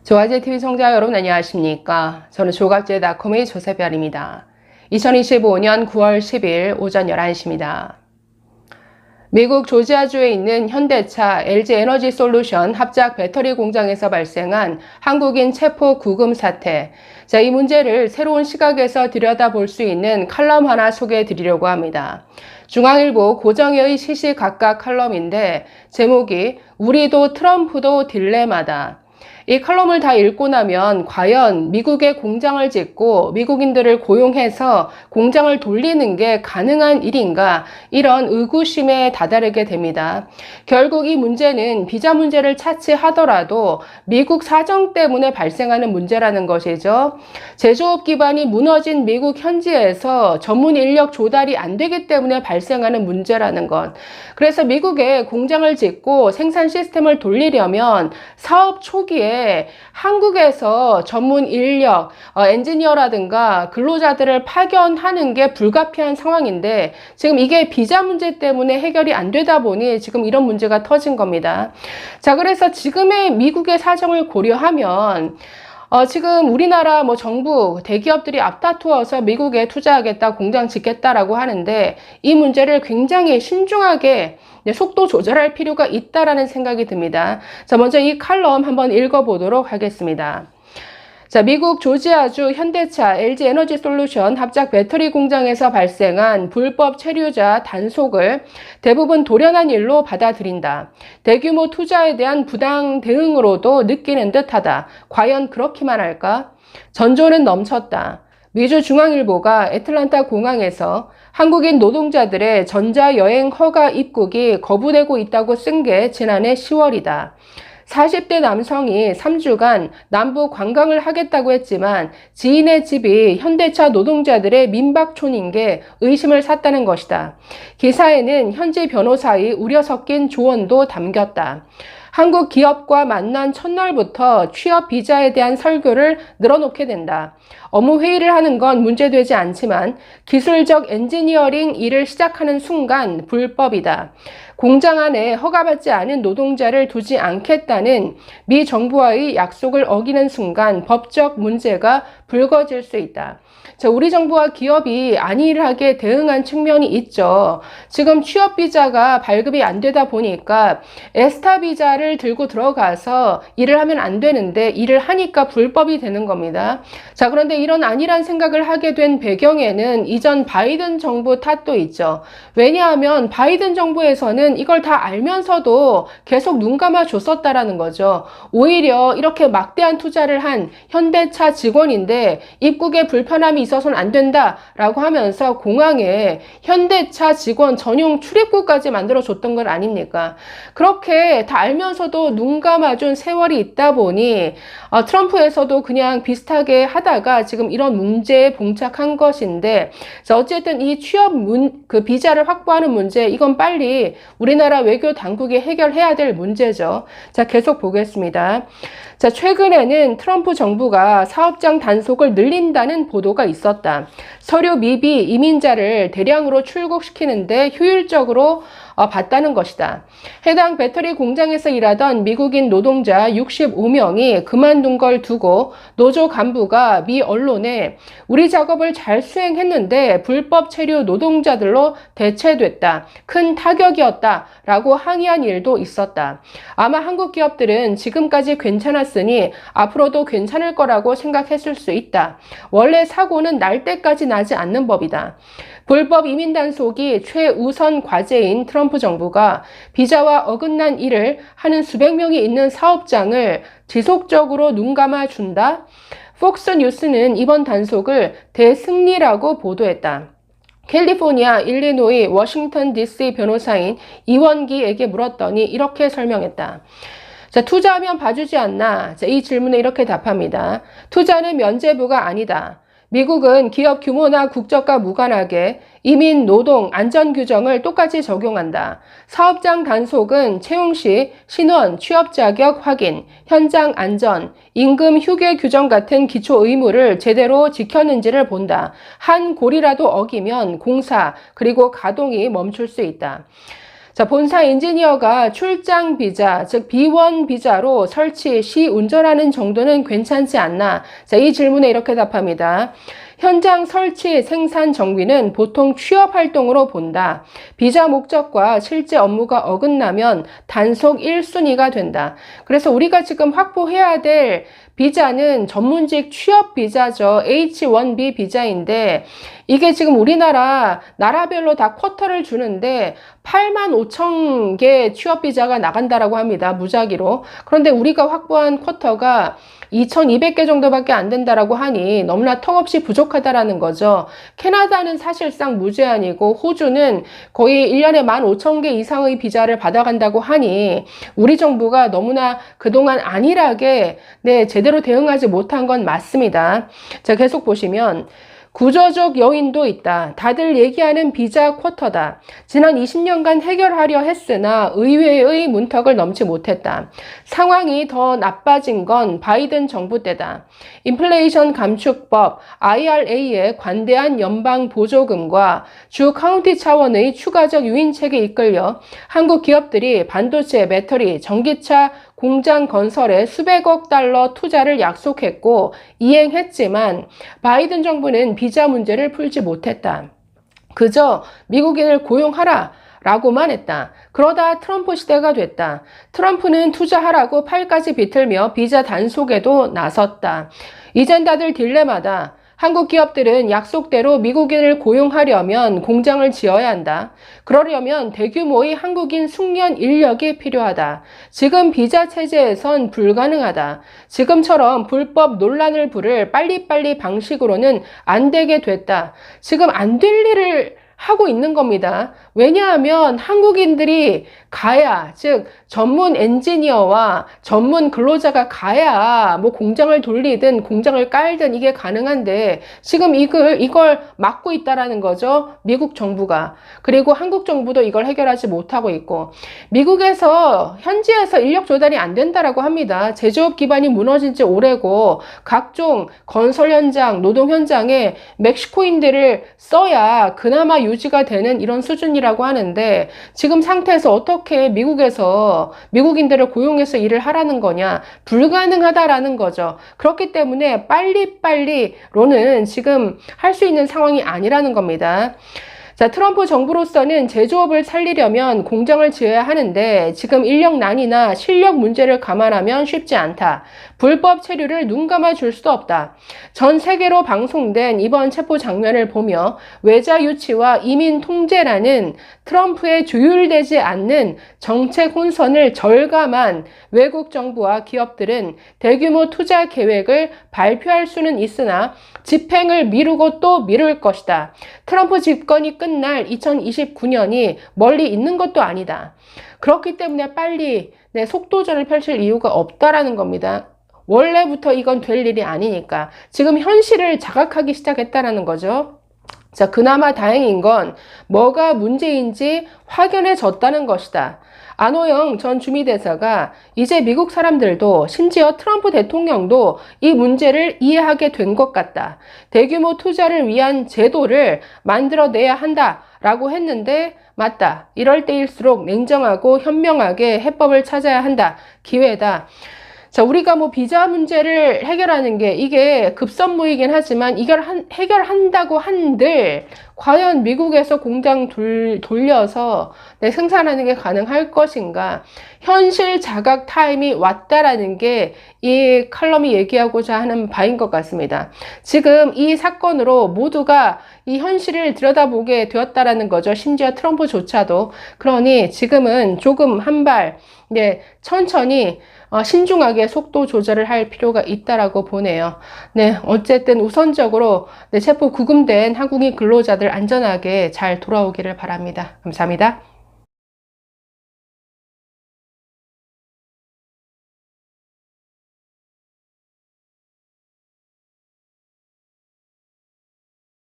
조화제TV 청자 여러분 안녕하십니까? 저는 조갑제닷컴의 조세별입니다. 2025년 9월 10일 오전 11시입니다. 미국 조지아주에 있는 현대차 LG에너지솔루션 합작 배터리 공장에서 발생한 한국인 체포 구금 사태. 이 문제를 새로운 시각에서 들여다볼 수 있는 칼럼 하나 소개해 드리려고 합니다. 중앙일보 고정혜의 시시각각 칼럼인데 제목이 우리도 트럼프도 딜레마다. 이 칼럼을 다 읽고 나면 과연 미국에 공장을 짓고 미국인들을 고용해서 공장을 돌리는 게 가능한 일인가, 이런 의구심에 다다르게 됩니다. 결국 이 문제는 비자 문제를 차치하더라도 미국 사정 때문에 발생하는 문제라는 것이죠. 제조업 기반이 무너진 미국 현지에서 전문 인력 조달이 안 되기 때문에 발생하는 문제라는 것. 그래서 미국에 공장을 짓고 생산 시스템을 돌리려면 사업 초기에 한국에서 전문 인력, 엔지니어라든가 근로자들을 파견하는 게 불가피한 상황인데 지금 이게 비자 문제 때문에 해결이 안 되다 보니 지금 이런 문제가 터진 겁니다. 자, 그래서 지금의 미국의 사정을 고려하면 지금 우리나라 정부 대기업들이 앞다투어서 미국에 투자하겠다, 공장 짓겠다라고 하는데 이 문제를 굉장히 신중하게 속도 조절할 필요가 있다라는 생각이 듭니다. 자, 먼저 이 칼럼 한번 읽어보도록 하겠습니다. 자, 미국 조지아주 현대차 LG에너지솔루션 합작 배터리 공장에서 발생한 불법 체류자 단속을 대부분 돌연한 일로 받아들인다. 대규모 투자에 대한 부당 대응으로도 느끼는 듯하다. 과연 그렇기만 할까? 전조는 넘쳤다. 미주 중앙일보가 애틀랜타 공항에서 한국인 노동자들의 전자여행 허가 입국이 거부되고 있다고 쓴 게 지난해 10월이다. 40대 남성이 3주간 남부 관광을 하겠다고 했지만 지인의 집이 현대차 노동자들의 민박촌인 게 의심을 샀다는 것이다. 기사에는 현지 변호사의 우려 섞인 조언도 담겼다. 한국 기업과 만난 첫날부터 취업 비자에 대한 설교를 늘어놓게 된다. 업무 회의를 하는 건 문제되지 않지만 기술적 엔지니어링 일을 시작하는 순간 불법이다. 공장 안에 허가받지 않은 노동자를 두지 않겠다는 미 정부와의 약속을 어기는 순간 법적 문제가 불거질 수 있다. 자, 우리 정부와 기업이 안일하게 대응한 측면이 있죠. 지금 취업 비자가 발급이 안 되다 보니까 에스타 비자를 들고 들어가서 일을 하면 안 되는데 일을 하니까 불법이 되는 겁니다. 자, 그런데 이런 안일한 생각을 하게 된 배경에는 이전 바이든 정부 탓도 있죠. 왜냐하면 바이든 정부에서는 이걸 다 알면서도 계속 눈 감아 줬었다라는 거죠. 오히려 이렇게 막대한 투자를 한 현대차 직원인데 입국에 불편함이 있어서는 안 된다라고 하면서 공항에 현대차 직원 전용 출입구까지 만들어줬던 건 아닙니까? 그렇게 다 알면서도 눈 감아준 세월이 있다 보니 트럼프에서도 그냥 비슷하게 하다가 지금 이런 문제에 봉착한 것인데, 자, 어쨌든 이 취업 비자를 확보하는 문제, 이건 빨리 우리나라 외교 당국이 해결해야 될 문제죠. 자, 계속 보겠습니다. 자, 최근에는 트럼프 정부가 사업장 단속을 늘린다는 보도가 있었다. 서류 미비 이민자를 대량으로 출국시키는데 효율적으로 봤다는 것이다. 해당 배터리 공장에서 일하던 미국인 노동자 65명이 그만둔 걸 두고 노조 간부가 미 언론에 우리 작업을 잘 수행했는데 불법 체류 노동자들로 대체됐다. 큰 타격이었다. 라고 항의한 일도 있었다. 아마 한국 기업들은 지금까지 괜찮았으니 앞으로도 괜찮을 거라고 생각했을 수 있다. 원래 사고는 날 때까지 나지 않는 법이다. 불법 이민 단속이 최우선 과제인 트럼프 정부가 비자와 어긋난 일을 하는 수백 명이 있는 사업장을 지속적으로 눈 감아 준다? 폭스뉴스는 이번 단속을 대승리라고 보도했다. 캘리포니아, 일리노이, 워싱턴 DC 변호사인 이원기에게 물었더니 이렇게 설명했다. 자, 투자하면 봐주지 않나? 자, 이 질문에 이렇게 답합니다. 투자는 면죄부가 아니다. 미국은 기업 규모나 국적과 무관하게 이민, 노동, 안전 규정을 똑같이 적용한다. 사업장 단속은 채용 시 신원, 취업 자격 확인, 현장 안전, 임금 휴게 규정 같은 기초 의무를 제대로 지켰는지를 본다. 한 고리라도 어기면 공사, 그리고 가동이 멈출 수 있다. 자, 본사 엔지니어가 출장 비자, 즉 B1 비자로 설치 시 운전하는 정도는 괜찮지 않나? 자, 이 질문에 이렇게 답합니다. 현장 설치 생산 정비는 보통 취업 활동으로 본다. 비자 목적과 실제 업무가 어긋나면 단속 1순위가 된다. 그래서 우리가 지금 확보해야 될 비자는 전문직 취업 비자죠. H1B 비자인데 이게 지금 우리나라 나라별로 다 쿼터를 주는데 85,000개 취업 비자가 나간다라고 합니다. 무작위로. 그런데 우리가 확보한 쿼터가 2,200개 정도밖에 안 된다라고 하니 너무나 턱없이 부족하다라는 거죠. 캐나다는 사실상 무제한이고 호주는 거의 1년에 15,000개 이상의 비자를 받아간다고 하니 우리 정부가 너무나 그동안 안일하게 제대로 대응하지 못한 건 맞습니다. 자, 계속 보시면 구조적 요인도 있다. 다들 얘기하는 비자 쿼터다. 지난 20년간 해결하려 했으나 의회의 문턱을 넘지 못했다. 상황이 더 나빠진 건 바이든 정부 때다. 인플레이션 감축법 IRA의 관대한 연방 보조금과 주 카운티 차원의 추가적 유인책에 이끌려 한국 기업들이 반도체, 배터리, 전기차 공장 건설에 수백억 달러 투자를 약속했고 이행했지만 바이든 정부는 비자 문제를 풀지 못했다. 그저 미국인을 고용하라 라고만 했다. 그러다 트럼프 시대가 됐다. 트럼프는 투자하라고 팔까지 비틀며 비자 단속에도 나섰다. 이젠 다들 딜레마다. 한국 기업들은 약속대로 미국인을 고용하려면 공장을 지어야 한다. 그러려면 대규모의 한국인 숙련 인력이 필요하다. 지금 비자 체제에선 불가능하다. 지금처럼 불법 논란을 부를 빨리빨리 방식으로는 안 되게 됐다. 지금 안 될 일을 하고 있는 겁니다. 왜냐하면 한국인들이 가야, 즉 전문 엔지니어와 전문 근로자가 가야 뭐 공장을 돌리든 공장을 깔든 이게 가능한데 지금 이걸 막고 있다라는 거죠. 미국 정부가. 그리고 한국 정부도 이걸 해결하지 못하고 있고 미국에서 현지에서 인력 조달이 안 된다라고 합니다. 제조업 기반이 무너진 지 오래고 각종 건설 현장, 노동 현장에 멕시코인들을 써야 그나마 유지가 되는 이런 수준이라고 하는데 지금 상태에서 어떻게 미국에서 미국인들을 고용해서 일을 하라는 거냐? 불가능하다라는 거죠. 그렇기 때문에 빨리빨리로는 지금 할 수 있는 상황이 아니라는 겁니다. 자, 트럼프 정부로서는 제조업을 살리려면 공장을 지어야 하는데 지금 인력난이나 실력 문제를 감안하면 쉽지 않다. 불법 체류를 눈 감아 줄 수도 없다. 전 세계로 방송된 이번 체포 장면을 보며 외자 유치와 이민 통제라는 트럼프의 조율되지 않는 정책 혼선을 절감한 외국 정부와 기업들은 대규모 투자 계획을 발표할 수는 있으나 집행을 미루고 또 미룰 것이다. 트럼프 집권이 끝날 2029년이 멀리 있는 것도 아니다. 그렇기 때문에 빨리 속도전을 펼칠 이유가 없다라는 겁니다. 원래부터 이건 될 일이 아니니까. 지금 현실을 자각하기 시작했다라는 거죠. 자, 그나마 다행인 건 뭐가 문제인지 확연해졌다는 것이다. 안호영 전 주미대사가 이제 미국 사람들도 심지어 트럼프 대통령도 이 문제를 이해하게 된 것 같다. 대규모 투자를 위한 제도를 만들어내야 한다라고 했는데 맞다. 이럴 때일수록 냉정하고 현명하게 해법을 찾아야 한다. 기회다. 자, 우리가 뭐 비자 문제를 해결하는 게 이게 급선무이긴 하지만 이걸 해결한다고 한들 과연 미국에서 공장 돌려서 생산하는 게 가능할 것인가? 현실 자각 타임이 왔다라는 게 이 칼럼이 얘기하고자 하는 바인 것 같습니다. 지금 이 사건으로 모두가 이 현실을 들여다보게 되었다라는 거죠. 심지어 트럼프조차도. 그러니 지금은 조금 한 발, 천천히 신중하게 속도 조절을 할 필요가 있다라고 보네요. 어쨌든 우선적으로 체포 구금된 한국인 근로자들 안전하게 잘 돌아오기를 바랍니다. 감사합니다.